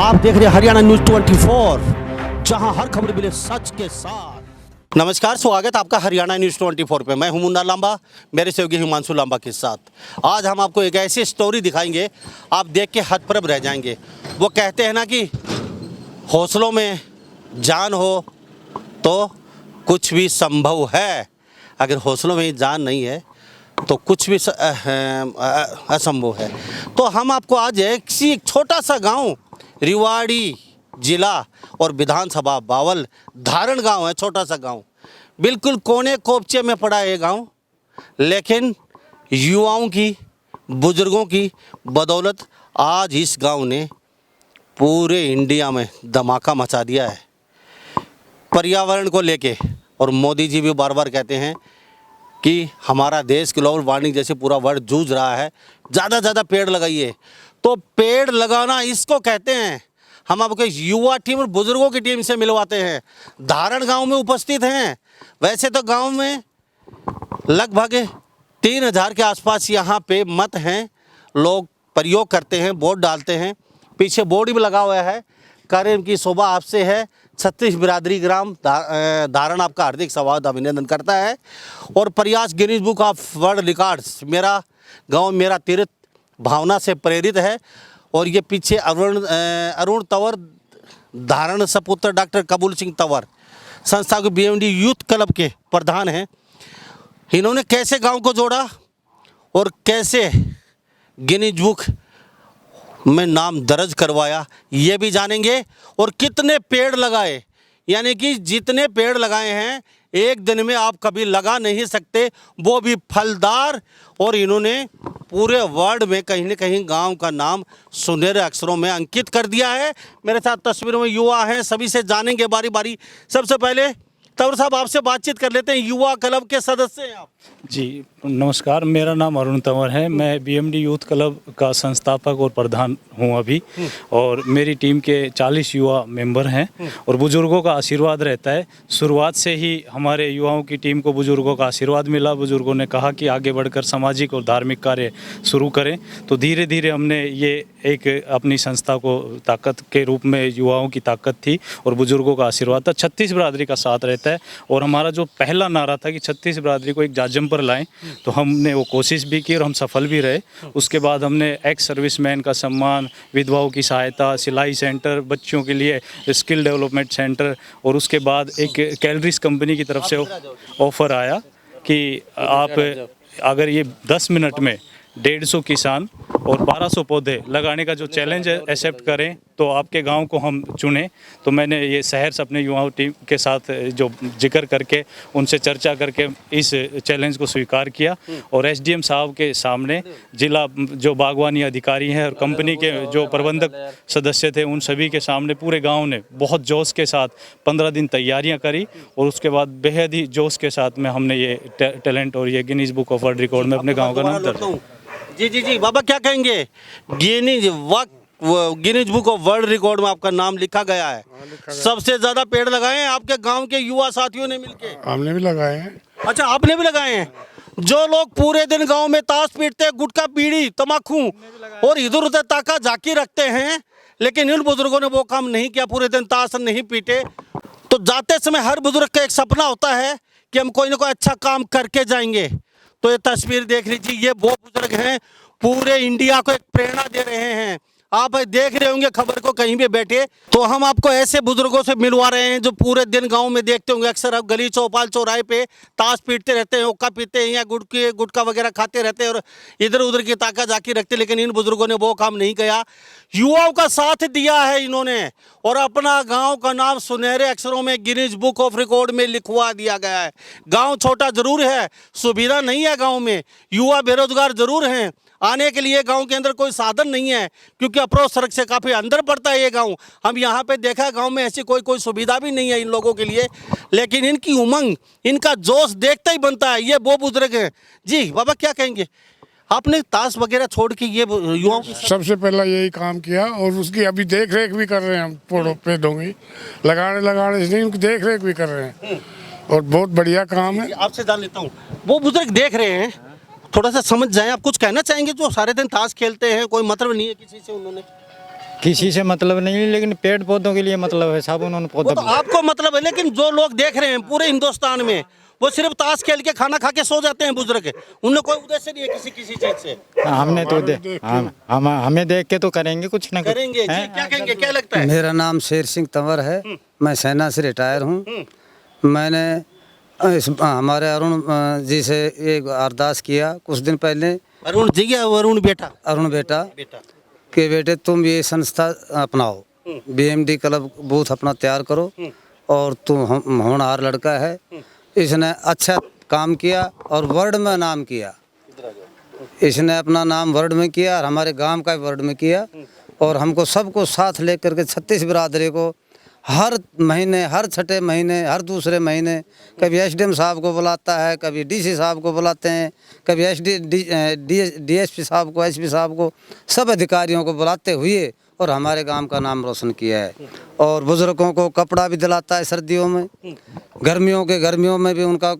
आप देख रहे हैं हरियाणा न्यूज 24, जहां हर खबर मिले सच के साथ। नमस्कार, स्वागत आपका हरियाणा न्यूज 24 पे। मैं हूं मुन्ना लांबा, मेरे सहयोगी हिमांशु लांबा के साथ। आज हम आपको एक ऐसी स्टोरी दिखाएंगे, आप देख के हतप्रभ रह जाएंगे। वो कहते हैं ना कि हौसलों में जान हो तो कुछ भी संभव है, अगर हौसलों में जान नहीं है तो कुछ भी असंभव है। तो हम आपको आज एक छोटा सा गांव, रिवाड़ी जिला और विधानसभा बावल धारण गांव है, छोटा सा गांव, बिल्कुल कोने कोपचे में पड़ा है ये गांव, लेकिन युवाओं की, बुजुर्गों की बदौलत आज इस गांव ने पूरे इंडिया में धमाका मचा दिया है पर्यावरण को लेके। और मोदी जी भी बार बार कहते हैं कि हमारा देश ग्लोबल वार्मिंग जैसे पूरा वर्ल्ड जूझ रहा है, ज़्यादा से ज़्यादा पेड़ लगाइए। तो पेड़ लगाना इसको कहते हैं। हम आपको युवा टीम और बुजुर्गों की टीम से मिलवाते हैं, धारण गांव में उपस्थित हैं। वैसे तो गांव में लगभग 3000 के आसपास यहाँ पे मत हैं, लोग प्रयोग करते हैं, वोट डालते हैं। पीछे बोर्ड भी लगा हुआ है, कार्यक्रम की शोभा आपसे है। 36 बिरादरी ग्राम धारण आपका हार्दिक स्वागत अभिनंदन करता है। और प्रयास Guinness book of world records, मेरा गांव मेरा तीर्थ भावना से प्रेरित है। और ये पीछे अरुण तंवर धारण सपुत्र डॉक्टर कबूल सिंह तंवर संस्था के BMD यूथ क्लब के प्रधान हैं। इन्होंने कैसे गांव को जोड़ा और कैसे गिनीज बुक में नाम दर्ज करवाया, ये भी जानेंगे। और कितने पेड़ लगाए, यानी कि जितने पेड़ लगाए हैं एक दिन में आप कभी लगा नहीं सकते, वो भी फलदार। और इन्होंने पूरे वर्ल्ड में कहीं न कहीं गांव का नाम सुनहरे अक्षरों में अंकित कर दिया है। मेरे साथ तस्वीरों में युवा हैं, सभी से जानेंगे बारी बारी। सबसे पहले तंवर साहब आपसे बातचीत कर लेते हैं, युवा क्लब के सदस्य हैं आप। जी नमस्कार, मेरा नाम अरुण तंवर है। मैं BMD यूथ क्लब का संस्थापक और प्रधान हूं अभी। और मेरी टीम के 40 युवा मेंबर हैं और बुजुर्गों का आशीर्वाद रहता है। शुरुआत से ही हमारे युवाओं की टीम को बुजुर्गों का आशीर्वाद मिला। बुजुर्गों ने कहा कि आगे बढ़कर सामाजिक और धार्मिक कार्य शुरू करें, तो धीरे धीरे हमने ये एक अपनी संस्था को ताकत के रूप में, युवाओं की ताकत थी और बुजुर्गों का आशीर्वाद था। 36 बिरादरी का साथ रहता है। और हमारा जो पहला नारा था कि 36 बिरादरी को एक जाजम पर लाएं, तो हमने वो कोशिश भी की और हम सफल भी रहे। उसके बाद हमने एक्स सर्विसमैन का सम्मान, विधवाओं की सहायता, सिलाई सेंटर, बच्चों के लिए स्किल डेवलपमेंट सेंटर, और उसके बाद एक कैलरीज कंपनी की तरफ से ऑफ़र आया कि आप अगर ये 10 मिनट में 150 किसान और 1200 पौधे लगाने का जो चैलेंज एक्सेप्ट करें तो आपके गांव को हम चुनें। तो मैंने ये शहर से अपने युवाओं टीम के साथ जो जिक्र करके उनसे चर्चा करके इस चैलेंज को स्वीकार किया। और SDM साहब के सामने जिला जो बागवानी अधिकारी हैं और कंपनी के जो प्रबंधक सदस्य थे, उन सभी के सामने पूरे गाँव ने बहुत जोश के साथ 15 दिन तैयारियाँ करी। और उसके बाद बेहद ही जोश के साथ में हमने ये टैलेंट और ये Guinness book of world record में अपने गाँव का नाम दर्ज। जी बाबा, क्या कहेंगे? Guinness book of world record में आपका नाम लिखा गया है। सबसे ज्यादा पेड़ लगाए हैं आपके गांव के युवा साथियों ने मिलके। हमने भी लगाए हैं। अच्छा, आपने भी लगाए हैं। जो लोग पूरे दिन गांव में ताश पीटते, गुटखा, बीड़ी, तम्बाकू और इधर उधर ताका झाकी रखते हैं, लेकिन इन बुजुर्गों ने वो काम नहीं किया, पूरे दिन ताश नहीं पीटे। तो जाते समय हर बुजुर्ग का एक सपना होता है कि हम कोई ना कोई अच्छा काम करके जाएंगे। तो ये तस्वीर देख लीजिए, ये वो बुजुर्ग हैं, पूरे इंडिया को एक प्रेरणा दे रहे हैं। आप देख रहे होंगे खबर को कहीं भी बैठे। तो हम आपको ऐसे बुजुर्गों से मिलवा रहे हैं जो पूरे दिन गांव में देखते होंगे, अक्सर आप गली चौपाल चौराहे पे ताश पीटते रहते हैं, हुक्का पीते हैं या गुटखा वगैरह खाते रहते हैं और इधर उधर की ताका जाकी रखते, लेकिन इन बुजुर्गों ने वो काम नहीं किया। युवाओं का साथ दिया है इन्होंने और अपना गांव का नाम सुनहरे अक्षरों में गिनीज बुक ऑफ रिकॉर्ड में लिखवा दिया गया है। गांव छोटा जरूर है, सुविधा नहीं है गांव में, युवा बेरोजगार जरूर हैं, आने के लिए गांव के अंदर कोई साधन नहीं है क्योंकि अप्रोच सड़क से काफ़ी अंदर पड़ता है ये गांव। हम यहाँ पे देखा गांव में ऐसी कोई सुविधा भी नहीं है इन लोगों के लिए, लेकिन इनकी उमंग, इनका जोश देखता ही बनता है। ये वो बुजुर्ग हैं। जी बाबा, क्या कहेंगे? आपने ताश वगैरह छोड़ के ये युवाओं की सबसे पहला यही काम किया और उसकी अभी देख रेख भी कर रहे हैं हम। पेड़ों की लगाने से नहीं, उनकी देख रेख भी कर रहे हैं और बहुत बढ़िया काम है। आपसे जान लेता हूँ, वो बुजुर्ग देख रहे हैं, थोड़ा सा समझ जाएं। आप कुछ कहना चाहेंगे? जो सारे दिन ताश खेलते हैं, कोई मतलब नहीं है किसी से उन्होंने। किसी से मतलब नहीं है, लेकिन पेड़ पौधों के लिए मतलब है साहब, उन्होंने वो पौधा तो आपको मतलब है, लेकिन जो लोग देख रहे हैं पूरे हिंदुस्तान में, वो सिर्फ ताश खेल के खाना खा के सो जाते हैं बुजुर्ग, उन्हें कोई उद्देश्य नहीं है किसी चीज से। हमने तो हमें देख के तो करेंगे कुछ ना कुछ। करेंगे जी, क्या कहेंगे, क्या लगता है? मेरा नाम शेर सिंह तंवर है, मैं सेना से रिटायर हूँ। मैंने हमारे अरुण जी से एक अरदास किया कुछ दिन पहले। अरुण जी या अरुण बेटा? अरुण बेटा कि बेटे तुम ये संस्था अपनाओ, BMD क्लब बूथ अपना तैयार करो, और तुम होनहार लड़का है। इसने अच्छा काम किया और वर्ल्ड में नाम किया। इसने अपना नाम वर्ल्ड में किया और हमारे गांव का वर्ल्ड में किया, और हमको सबको साथ लेकर के 36 बिरादरी को हर महीने, हर छठे महीने, हर दूसरे महीने कभी SDM साहब को बुलाता है, कभी DC साहब को बुलाते हैं, कभी DSP साहब को, SP साहब को, सब अधिकारियों को बुलाते हुए और हमारे गांव का नाम रोशन किया है। और बुजुर्गों को कपड़ा भी दिलाता है सर्दियों में, गर्मियों में भी उनका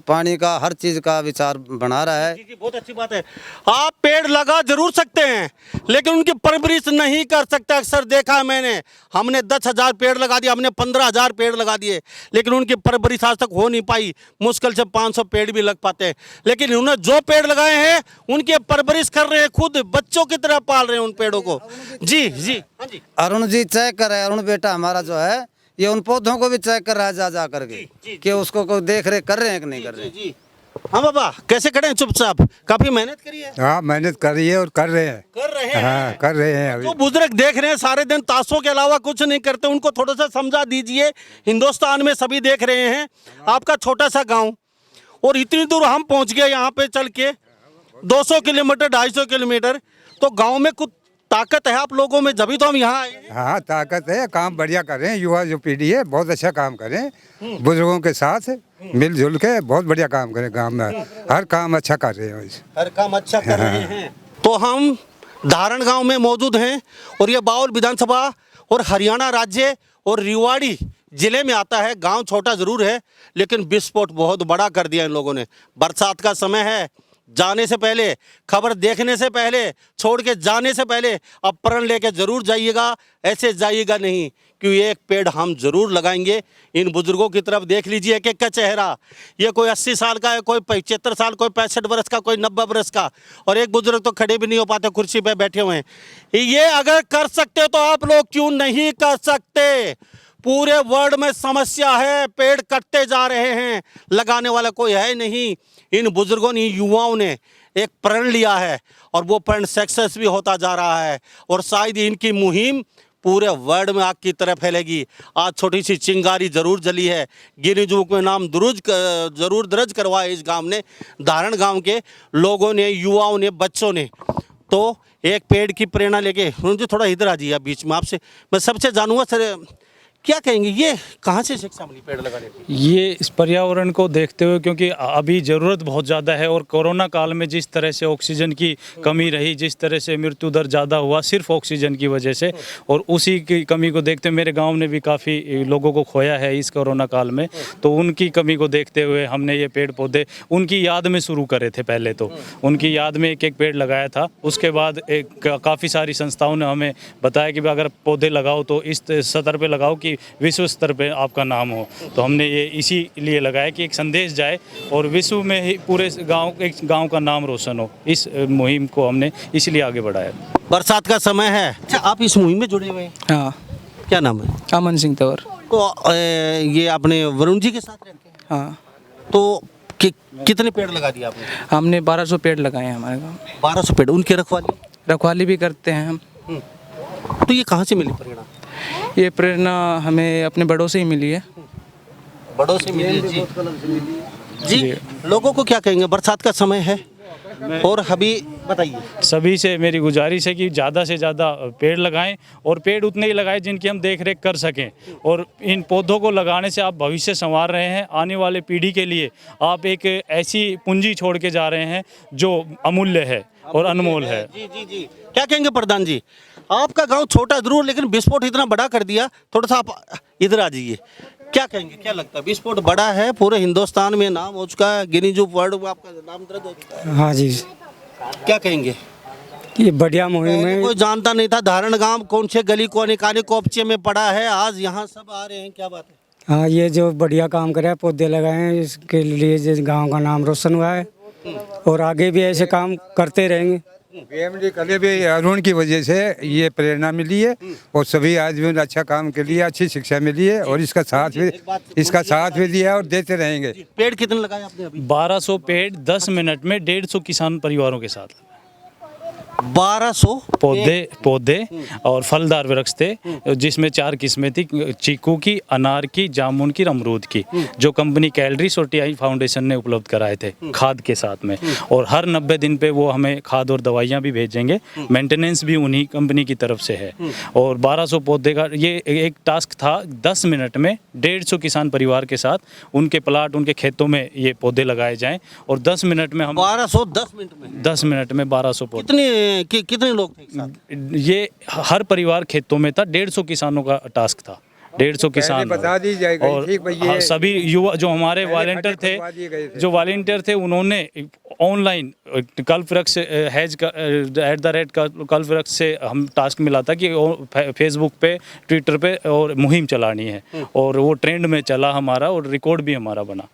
पानी का हर चीज़ का विचार बना रहा है। जी, बहुत अच्छी बात है। आप पेड़ लगा जरूर सकते हैं, लेकिन उनकी परवरिश नहीं कर सकते। अक्सर देखा है मैंने, हमने 10,000 पेड़ लगा दिए, हमने 15,000 पेड़ लगा दिए, लेकिन उनकी परवरिश आज तक हो नहीं पाई। मुश्किल से 500 पेड़ भी लग पाते हैं, लेकिन उन्होंने जो पेड़ लगाए हैं उनकी परवरिश कर रहे हैं, खुद बच्चों की तरह पाल रहे हैं उन पेड़ों को। जी जी, हाँ जी। अरुण जी चेक कर रहे हैं, अरुण बेटा हमारा जो है ये उन पौधों को भी चेक कर रहा है जा करके कि उसको कोई देख रेख कर रहे हैं कि नहीं कर रहे। जी, हाँ बाबा, कैसे खड़े हैं चुपचाप? काफी मेहनत करी है। हाँ, मेहनत कर रही है और कर रहे हैं। हाँ, कर रहे हैं। अभी जो बुजुर्ग देख रहे हैं सारे दिन ताशों के अलावा कुछ नहीं करते, उनको थोड़ा सा समझा दीजिए। हिंदुस्तान में सभी देख रहे हैं आपका छोटा सा गांव, और इतनी दूर हम पहुंच गए यहाँ पे चल के 200 किलोमीटर 250 किलोमीटर। तो गांव में कुछ ताकत है आप लोगों में, जभी तो हम यहाँ आए हैं। हाँ, ताकत है, काम बढ़िया कर रहे हैं। युवा जो पीढ़ी है बहुत अच्छा काम कर रहे हैं, बुजुर्गों के साथ मिलजुल के बहुत बढ़िया काम करें। गांव में हर काम अच्छा कर रहे हैं, हर काम अच्छा कर रहे हैं। तो हम धारण गांव में मौजूद हैं, और ये बाउल विधानसभा और हरियाणा राज्य और रेवाड़ी जिले में आता है। गांव छोटा जरूर है, लेकिन विस्फोट बहुत बड़ा कर दिया इन लोगों ने। बरसात का समय है, जाने से पहले, खबर देखने से पहले, छोड़ के जाने से पहले अब प्रण लेके जरूर जाइएगा, ऐसे जाइएगा नहीं, क्योंकि एक पेड़ हम जरूर लगाएंगे। इन बुजुर्गों की तरफ देख लीजिए, एक एक का चेहरा। ये कोई 80 साल का है, कोई 75 साल, कोई 65 वर्ष का, कोई 90 वर्ष का, और एक बुजुर्ग तो खड़े भी नहीं हो पाते, कुर्सी पे बैठे हुए हैं। ये अगर कर सकते तो आप लोग क्यों नहीं कर सकते? पूरे वर्ल्ड में समस्या है, पेड़ कटते जा रहे हैं, लगाने वाला कोई है नहीं। इन बुजुर्गों ने, युवाओं ने एक प्रण लिया है, और वो प्रण सक्सेस भी होता जा रहा है, और शायद इनकी मुहिम पूरे वर्ल्ड में आग की तरह फैलेगी। आज छोटी सी चिंगारी जरूर जली है, गिनीज बुक में नाम जरूर दर्ज करवाया इस गांव ने, धारण गांव के लोगों ने, युवाओं ने, बच्चों ने। तो एक पेड़ की प्रेरणा लेके, मुझे थोड़ा इधर आ जाइए बीच में, आपसे मैं सबसे जानूंगा सर, क्या कहेंगे, ये कहाँ से शिक्षा मिली पेड़ लगाने की? ये इस पर्यावरण को देखते हुए, क्योंकि अभी ज़रूरत बहुत ज़्यादा है, और कोरोना काल में जिस तरह से ऑक्सीजन की कमी रही, जिस तरह से मृत्यु दर ज़्यादा हुआ सिर्फ ऑक्सीजन की वजह से, और उसी की कमी को देखते हुए मेरे गांव ने भी काफ़ी लोगों को खोया है इस कोरोना काल में। तो उनकी कमी को देखते हुए हमने ये पेड़ पौधे उनकी याद में शुरू करे थे। पहले तो उनकी याद में एक एक पेड़ लगाया था, उसके बाद काफ़ी सारी संस्थाओं ने हमें बताया कि अगर पौधे लगाओ तो इस स्तर पर लगाओ कि विश्व स्तर पे आपका नाम हो। तो हमने ये इसीलिए लगाया कि एक संदेश जाए और विश्व में ही पूरे एक गांव का नाम रोशन हो। इस मुहिम को हमने इसलिए आगे बढ़ाया। बरसात का समय है। अच्छा, आप इस मुहिम में जुड़े हुए हैं? हाँ। क्या नाम है? अमन सिंह तंवर। तो ये आपने वरुण जी के साथ रहते हैं? हाँ। तो कितने पेड़ लगा दिए आपने? हमने 1200 पेड़ लगाए हैं हमारे गाँव में। 1200 पेड़, उनकी रखवाली भी करते हैं हम। तो ये कहाँ से मिली प्रेरणा? ये प्रेरणा हमें अपने बड़ों से ही मिली है। बड़ों से मिली है जी। लोगों को क्या कहेंगे, बरसात का समय है, और अभी बताइए। सभी से मेरी गुजारिश है कि ज़्यादा से ज़्यादा पेड़ लगाएं, और पेड़ उतने ही लगाएं जिनकी हम देख रेख कर सकें। और इन पौधों को लगाने से आप भविष्य संवार रहे हैं, आने वाले पीढ़ी के लिए आप एक ऐसी पूंजी छोड़ के जा रहे हैं जो अमूल्य है और अनमोल है। जी जी जी, क्या कहेंगे प्रधान जी? आपका गांव छोटा जरूर, लेकिन विस्फोट इतना बड़ा कर दिया। थोड़ा सा आप इधर आ जाइए, क्या कहेंगे, क्या लगता है? विस्फोट बड़ा है, पूरे हिंदुस्तान में नाम हो चुका है, गिनीज बुक वर्ल्ड में आपका नाम दर्ज हो चुका है। हाँ जी। क्या कहेंगे? ये बढ़िया मुहिम पहले है। कोई जानता नहीं था धारण गांव कौन से गली कोने काने कोपचे में पड़ा है, आज यहाँ सब आ रहे हैं, क्या बात है। हाँ, ये जो बढ़िया काम करे, पौधे लगाए हैं, इसके लिए जिस गांव का नाम रोशन हुआ है और आगे भी ऐसे काम करते रहेंगे। बीएमडी कले भी अरुण की वजह से ये प्रेरणा मिली है और सभी आदमियों ने अच्छा काम के लिए अच्छी शिक्षा मिली है और इसका साथ भी दिया और देते रहेंगे। पेड़ कितने लगाए आपने अभी? 1200 पेड़ 10 मिनट में 150 किसान परिवारों के साथ 1200 पौधे और फलदार वृक्ष थे, जिसमें 4 किस्में थी, चीकू की, अनार की, जामुन की, अमरूद की, जो कंपनी कैलरीज और टीआई फाउंडेशन ने उपलब्ध कराए थे खाद के साथ में। और हर 90 दिन पे वो हमें खाद और दवाइयाँ भी भेजेंगे, मेंटेनेंस भी उन्हीं कंपनी की तरफ से है। और 1200 पौधे का ये एक टास्क था, 10 मिनट में 150 किसान परिवार के साथ उनके प्लाट, उनके खेतों में ये पौधे लगाए जाएँ और 10 मिनट में हम 1200 10 मिनट में 10 मिनट में 1200 पौधे। कितने लोग थे एक साथ? ये हर परिवार खेतों में था, 150 किसानों का टास्क था, 150 किसान। बता दी जाएगी, और ठीक भाई, ये हाँ, सभी युवा जो हमारे वॉलेंटियर खुदवा दिए गए थे, जो वॉलेंटियर थे, उन्होंने ऑनलाइन कल्पवृक्ष हैज कल्पवृक्ष से हम टास्क मिला था कि फेसबुक पे, ट्विटर पे और मुहिम चलानी है, और वो ट्रेंड में चला हमारा और रिकॉर्ड भी हमारा बना।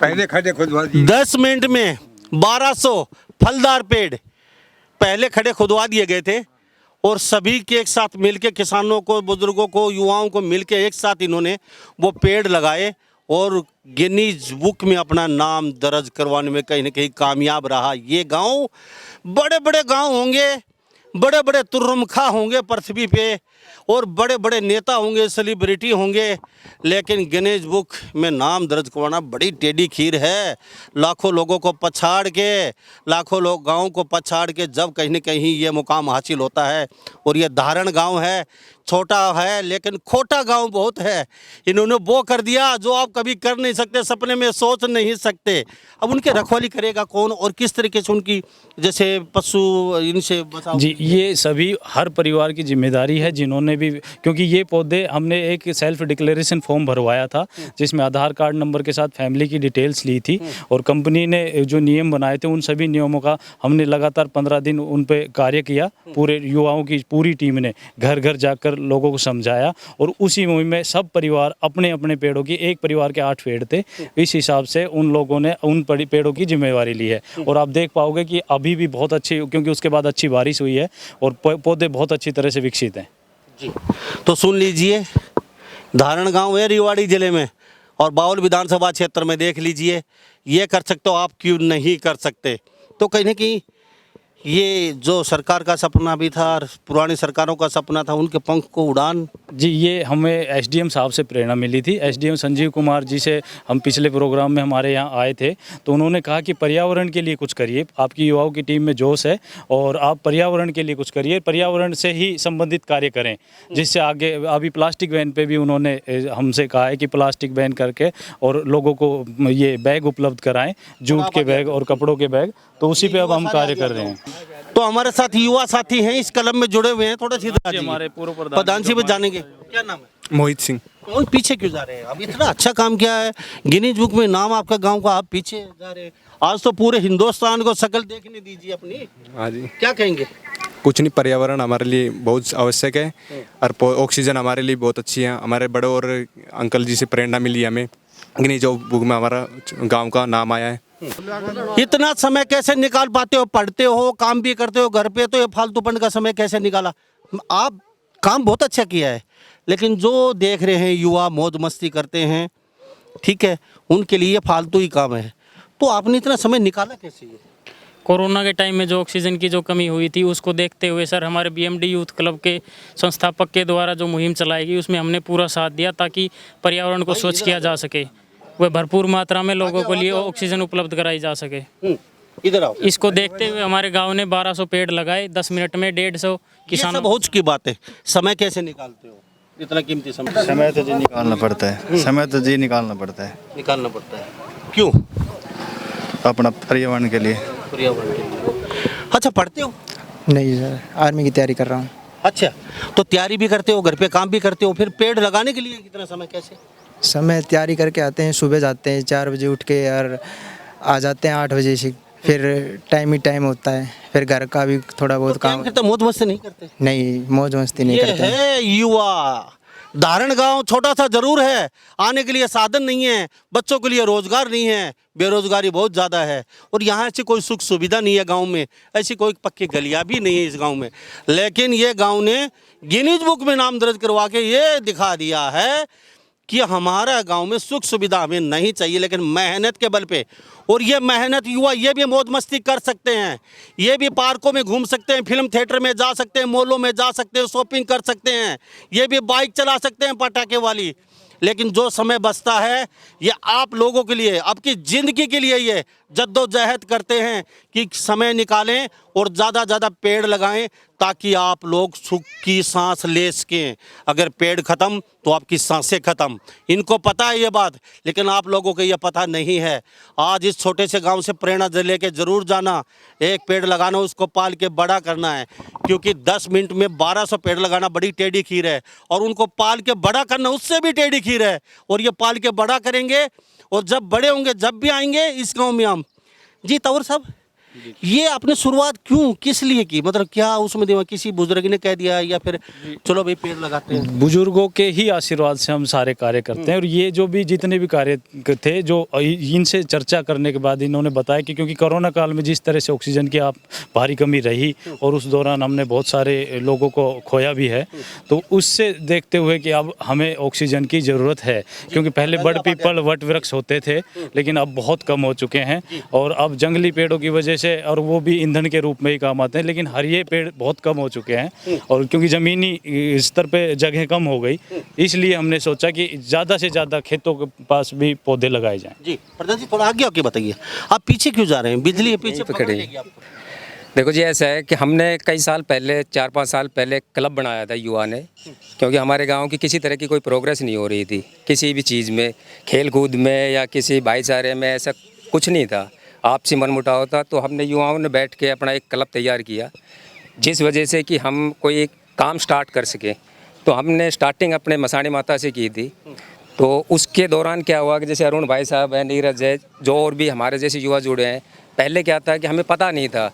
पहले खड़े खुदवा दिए 10 मिनट में 1200 फलदार पेड़ पहले खड़े खुदवा दिए गए थे और सभी के एक साथ मिलके, किसानों को, बुजुर्गों को, युवाओं को मिलके एक साथ इन्होंने वो पेड़ लगाए और गिनीज बुक में अपना नाम दर्ज करवाने में कहीं ना कहीं कामयाब रहा। ये गांव बड़े बड़े गांव होंगे, बड़े बड़े तुर्रमखा होंगे पृथ्वी पे और बड़े बड़े नेता होंगे, सेलिब्रिटी होंगे, लेकिन गिनीज बुक में नाम दर्ज करवाना बड़ी टेढ़ी खीर है। लाखों लोगों को पछाड़ के, लाखों लोग गाँव को पछाड़ के जब कहीं न कहीं ये मुकाम हासिल होता है। और ये धारण गांव है, छोटा है लेकिन खोटा गांव बहुत है। इन्होंने वो कर दिया जो आप कभी कर नहीं सकते, सपने में सोच नहीं सकते। अब उनके रखवाली करेगा कौन और किस तरीके से उनकी, जैसे पशु, इनसे बचाव? जी, ये सभी हर परिवार की जिम्मेदारी है, जिन्होंने भी, क्योंकि ये पौधे हमने एक सेल्फ डिक्लेरेशन फॉर्म भरवाया था जिसमें आधार कार्ड नंबर के साथ फैमिली की डिटेल्स ली थी और कंपनी ने जो नियम बनाए थे उन सभी नियमों का हमने लगातार 15 दिन उन पे कार्य किया। पूरे युवाओं की पूरी टीम ने घर घर जाकर लोगों को समझाया और उसी मुहिम में सब परिवार अपने अपने पेड़ों की, एक परिवार के 8 पेड़ थे, इस हिसाब से उन लोगों ने उन पेड़ों की जिम्मेवारी ली है। और आप देख पाओगे कि अभी भी बहुत अच्छी, क्योंकि उसके बाद अच्छी बारिश हुई है और पौधे बहुत अच्छी तरह से विकसित हैं। जी, तो सुन लीजिए, धारण गांव है रेवाड़ी जिले में और बाउल विधानसभा क्षेत्र में। देख लीजिए, ये कर सकते हो आप, क्यों नहीं कर सकते? तो कहीं ना कहीं ये जो सरकार का सपना भी था और पुरानी सरकारों का सपना था, उनके पंख को उड़ान। जी, ये हमें एसडीएम साहब से प्रेरणा मिली थी। एसडीएम संजीव कुमार जी से हम पिछले प्रोग्राम में हमारे यहाँ आए थे, तो उन्होंने कहा कि पर्यावरण के लिए कुछ करिए, आपकी युवाओं की टीम में जोश है और आप पर्यावरण के लिए कुछ करिए, पर्यावरण से ही संबंधित कार्य करें, जिससे आगे। अभी प्लास्टिक बैन पे भी उन्होंने हमसे कहा है कि प्लास्टिक बैन करके और लोगों को ये बैग उपलब्ध कराएं, जूट के बैग और कपड़ों के बैग, तो उसी पे अब हम कार्य कर रहे हैं। तो हमारे साथ युवा साथी हैं, इस कलम में जुड़े हुए हैं, थोड़ा सीधा हमारे पूर्व प्रधान जी भी जानेंगे। क्या नाम है? मोहित सिंह। कौन पीछे क्यों जा रहे हैं? अब इतना अच्छा काम किया है, गिनीज बुक में नाम आपका गांव का, आप पीछे जा रहे हैं। आज तो पूरे हिंदुस्तान को शक्ल देखने दीजिए अपनी। हाँ जी, क्या कहेंगे? कुछ नहीं, पर्यावरण हमारे लिए बहुत आवश्यक है और ऑक्सीजन हमारे लिए बहुत अच्छी है। हमारे बड़े और अंकल जी से प्रेरणा मिली हमें, गिनीज बुक में हमारा गाँव का नाम आया है। इतना समय कैसे निकाल पाते हो? पढ़ते हो, काम भी करते हो घर पे, तो ये फालतूपन का समय कैसे निकाला? आप काम बहुत अच्छा किया है, लेकिन जो देख रहे हैं युवा मौज मस्ती करते हैं, ठीक है, उनके लिए फालतू ही काम है। तो आपने इतना समय निकाला कैसे? ये कोरोना के टाइम में जो ऑक्सीजन की जो कमी हुई थी, उसको देखते हुए सर हमारे बीएमडी यूथ क्लब के संस्थापक के द्वारा जो मुहिम चलाई गई, उसमें हमने पूरा साथ दिया ताकि पर्यावरण को स्वच्छ किया जा सके, वह भरपूर मात्रा में लोगों को लिए ऑक्सीजन उपलब्ध कराई जा सके। इधर आओ। इसको देखते हुए हमारे गांव ने 1200 पेड़ लगाए, 10 मिनट में 150 किसानों। बहुत की बात है, समय कैसे निकालते हो? इतना कीमती समय। समय तो जी निकालना पड़ता है, समय तो जी निकालना पड़ता है। निकालना पड़ता है क्यों? अपना पर्यावरण के लिए। पर्यावरण के लिए। अच्छा, पढ़ते हो? नहीं सर, आर्मी की तैयारी कर रहा हूँ। अच्छा, तो तैयारी भी करते हो, घर पे काम भी करते हो, फिर पेड़ लगाने के लिए कितना समय कैसे? समय तैयारी करके आते हैं, सुबह जाते हैं 4 बजे उठ के और आ जाते हैं 8 बजे से फिर टाइम होता है, फिर घर का भी थोड़ा बहुत काम। करते मौज मस्ती नहीं करते? नहीं, मौज मस्ती नहीं ये करते। है युवा। धारण गांव छोटा सा जरूर है, आने के लिए साधन नहीं है, बच्चों के लिए रोजगार नहीं है, बेरोजगारी बहुत ज़्यादा है और यहाँ ऐसी कोई सुख सुविधा नहीं है गांव में, ऐसी कोई पक्की गलियाँ भी नहीं है इस गांव में। लेकिन ये गांव ने गिनीज बुक में नाम दर्ज करवा के ये दिखा दिया है कि हमारा गांव में सुख सुविधा हमें नहीं चाहिए, लेकिन मेहनत के बल पे। और ये मेहनत युवा ये भी मौज मस्ती कर सकते हैं, ये भी पार्कों में घूम सकते हैं, फिल्म थिएटर में जा सकते हैं, मॉलों में जा सकते हैं, शॉपिंग कर सकते हैं, ये भी बाइक चला सकते हैं पटाखे वाली। लेकिन जो समय बचता है ये आप लोगों के लिए, आपकी ज़िंदगी के लिए ये जद्दोजहद करते हैं कि समय निकालें और ज़्यादा ज़्यादा पेड़ लगाएं ताकि आप लोग सुख की सांस ले सकें। अगर पेड़ ख़त्म तो आपकी सांसें ख़त्म। इनको पता है ये बात, लेकिन आप लोगों को ये पता नहीं है। आज इस छोटे से गांव से प्रेरणा लेके ज़रूर जाना, एक पेड़ लगाना, उसको पाल के बड़ा करना है, क्योंकि 10 मिनट में 1200 पेड़ लगाना बड़ी टेढ़ी खीर है और उनको पाल के बड़ा करना उससे भी टेढ़ी खीर है। और ये पाल के बड़ा करेंगे और जब बड़े होंगे, जब भी आएंगे इस गाँव में हम। जी तंवर साहब, ये आपने शुरुआत क्यों, किस लिए की, मतलब क्या उसमें दिमाग किसी बुजुर्ग ने कह दिया या फिर चलो भाई पेड़ लगाते हैं? बुजुर्गों के ही आशीर्वाद से हम सारे कार्य करते हैं। और ये जो भी जितने भी कार्य थे, जो इनसे चर्चा करने के बाद इन्होंने बताया कि क्योंकि कोरोना काल में जिस तरह से ऑक्सीजन की भारी कमी रही और उस दौरान हमने बहुत सारे लोगों को खोया भी है, तो उससे देखते हुए कि अब हमें ऑक्सीजन की ज़रूरत है। क्योंकि पहले बड़ पीपल वट वृक्ष होते थे, लेकिन अब बहुत कम हो चुके हैं और अब जंगली पेड़ों की वजह से, और वो भी ईंधन के रूप में ही काम आते हैं, लेकिन हरिये पेड़ बहुत कम हो चुके हैं। और क्योंकि ज़मीनी स्तर पे जगह कम हो गई, इसलिए हमने सोचा कि ज़्यादा से ज़्यादा खेतों के पास भी पौधे लगाए जाएं। जी प्रधान जी, थोड़ा आगे आके बताइए, आप पीछे क्यों जा रहे हैं? बिजली पीछे पकड़ लेगी आपको। देखो जी, ऐसा है कि हमने कई साल पहले, 4-5 साल पहले क्लब बनाया था युवा ने, क्योंकि हमारे गांव की किसी तरह की कोई प्रोग्रेस नहीं हो रही थी, किसी भी चीज़ में, खेल कूद में या किसी भाईचारे में, ऐसा कुछ नहीं था, आपसी मनमुटाव होता। तो हमने युवाओं ने बैठ के अपना एक क्लब तैयार किया, जिस वजह से कि हम कोई एक काम स्टार्ट कर सके। तो हमने स्टार्टिंग अपने मसाणी माता से की थी। तो उसके दौरान क्या हुआ कि जैसे अरुण भाई साहब हैं, नीरज है, जो और भी हमारे जैसे युवा जुड़े हैं, पहले क्या था कि हमें पता नहीं था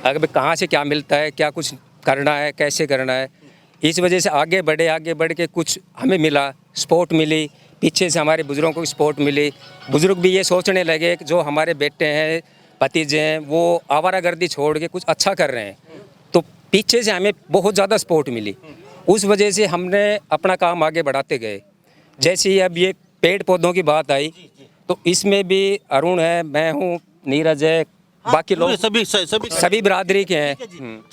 अगर कहाँ से क्या मिलता है, क्या कुछ करना है, कैसे करना है। इस वजह से आगे बढ़ के कुछ हमें मिला, स्पोर्ट मिली, पीछे से हमारे बुजुर्गों को स्पोर्ट मिली। बुजुर्ग भी ये सोचने लगे कि जो हमारे बेटे हैं, भतीजे हैं, वो आवारागर्दी छोड़ के कुछ अच्छा कर रहे हैं, तो पीछे से हमें बहुत ज़्यादा सपोर्ट मिली। उस वजह से हमने अपना काम आगे बढ़ाते गए। जैसे ही अब ये पेड़ पौधों की बात आई, तो इसमें भी अरुण है, मैं हूँ, नीरज है, बाकी लोग सभी बिरादरी के हैं।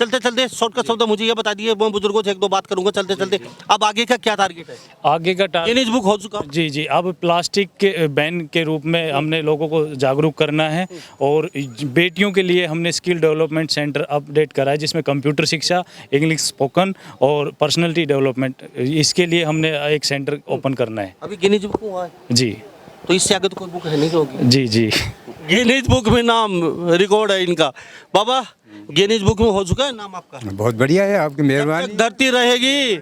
चलते चलते शॉर्टकट शब्द मुझे ये बता दिए, मैं बुजुर्गों से एक दो बात करूंगा चलते चलते। अब आगे का क्या टारगेट है? आगे का गिनीज बुक हो चुका। जी, अब प्लास्टिक के बैन के रूप में हमने लोगों को जागरूक करना है और बेटियों के लिए हमने स्किल डेवलपमेंट सेंटर अपडेट करा है, जिसमें कंप्यूटर शिक्षा, इंग्लिश स्पोकन और पर्सनैलिटी डेवलपमेंट, इसके लिए हमने एक सेंटर ओपन करना है। अभी गिनीज बुक हुआ है जी, तो इससे आगे तो कोई बुक है नहीं होगी। जी गिनीज बुक में नाम रिकॉर्ड है इनका। बाबा, गिनीज बुक में हो चुका है नाम आपका? बहुत बढ़िया है, आपकी मेहरबानी। धरती रहेगी,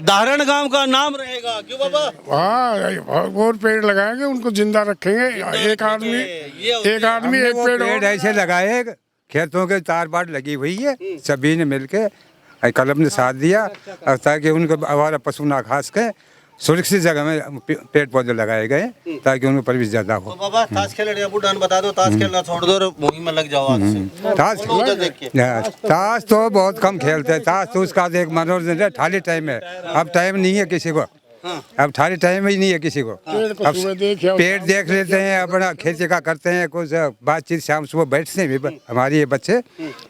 धारण गांव का नाम रहेगा। क्यों बाबा? हाँ, और पेड़ लगाएंगे, उनको जिंदा रखेंगे। एक आदमी एक पेड़ ऐसे लगाए, खेतों के तार बाट लगी हुई है, सभी ने मिलके कलम ने साथ दिया, ताकि उनको हमारा पशु ना खास के सुरक्षित जगह में पेड़ पौधे लगाए गए, ताकि उनको परिवेश ज्यादा हो। तो बाबा, ताश खेलने या बुढ़ान बता दो, ताश खेलना छोड़ दो और मुहिम में लग जाओ आज से। ताश तो बहुत कम खेलते हैं, ताश तो उसका एक मनोरंजन है, खाली टाइम है। अब टाइम नहीं है किसी को, अब खाली टाइम ही नहीं है किसी को। अब पेड़ देख लेते हैं, अपना खेती का करते हैं, कुछ बातचीत, शाम सुबह बैठते हैं भी, हमारे ये बच्चे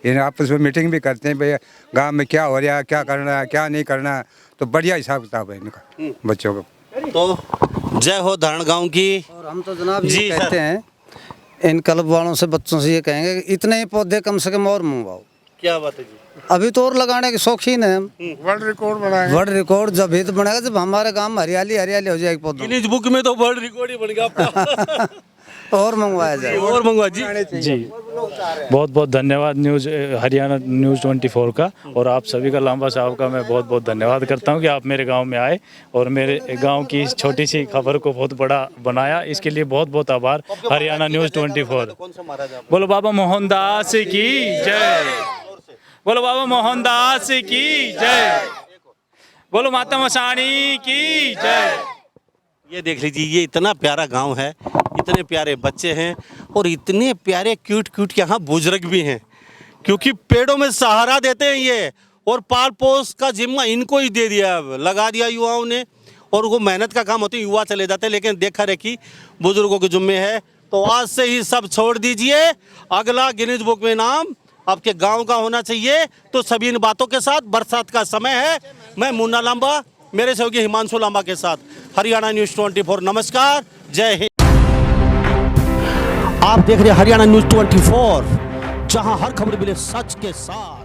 इन आपस में मीटिंग भी करते हैं, भाई गांव में क्या हो रहा है, क्या करना है, क्या नहीं करना है। तो बढ़िया हिसाब किताब है इनका बच्चों को। तो जय हो धारण गांव की। और हम तो जनाब ये कहते हैं इन क्लब वालों से, बच्चों से ये कहेंगे कि इतने पौधे कम से कम और मंगवाओ। क्या बात है जी? अभी तो और लगाने के शौकीन है हम। वर्ल्ड रिकॉर्ड बनाएंगे। वर्ल्ड रिकॉर्ड जब ही तो बनेगा जब हमारे गांव में हरियाली हरियाली हो जाएगी पौधों। गिनीज बुक में तो वर्ल्ड रिकॉर्ड ही बन गया आपका। और मंगवाया जाए। और मंगवा जी। जी बहुत बहुत धन्यवाद न्यूज़ हरियाणा न्यूज़ 24 का, और आप सभी का, लांबा साहब का मैं बहुत बहुत धन्यवाद करता हूं कि आप मेरे गांव में आए और मेरे गांव की इस छोटी सी खबर को बहुत बड़ा बनाया। इसके लिए बहुत बहुत आभार हरियाणा न्यूज़ 24। बोलो बाबा मोहनदास की जय, बोलो बाबा मोहनदास की जय, बोलो माता मसाणी की जय। ये देख लीजिए, ये इतना प्यारा गांव है, इतने प्यारे बच्चे हैं और इतने प्यारे क्यूट क्यूट यहाँ बुजुर्ग भी हैं, क्योंकि पेड़ों में सहारा देते हैं ये, और पाल पोस का जिम्मा इनको ही दे दिया, अब लगा दिया युवाओं ने, और वो मेहनत का काम होती है, युवा चले जाते हैं, लेकिन देखा रेखी बुजुर्गों के जिम्मे है। तो आज से ही सब छोड़ दीजिए, अगला गिनीज बुक में नाम आपके गाँव का होना चाहिए। तो सभी इन बातों के साथ, बरसात का समय है, मैं मुन्ना लांबा मेरे सहयोगी हिमांशु लांबा के साथ, हरियाणा न्यूज़ 24। नमस्कार, जय हिंद। आप देख रहे हैं हरियाणा न्यूज़ 24, जहां हर खबर मिले सच के साथ।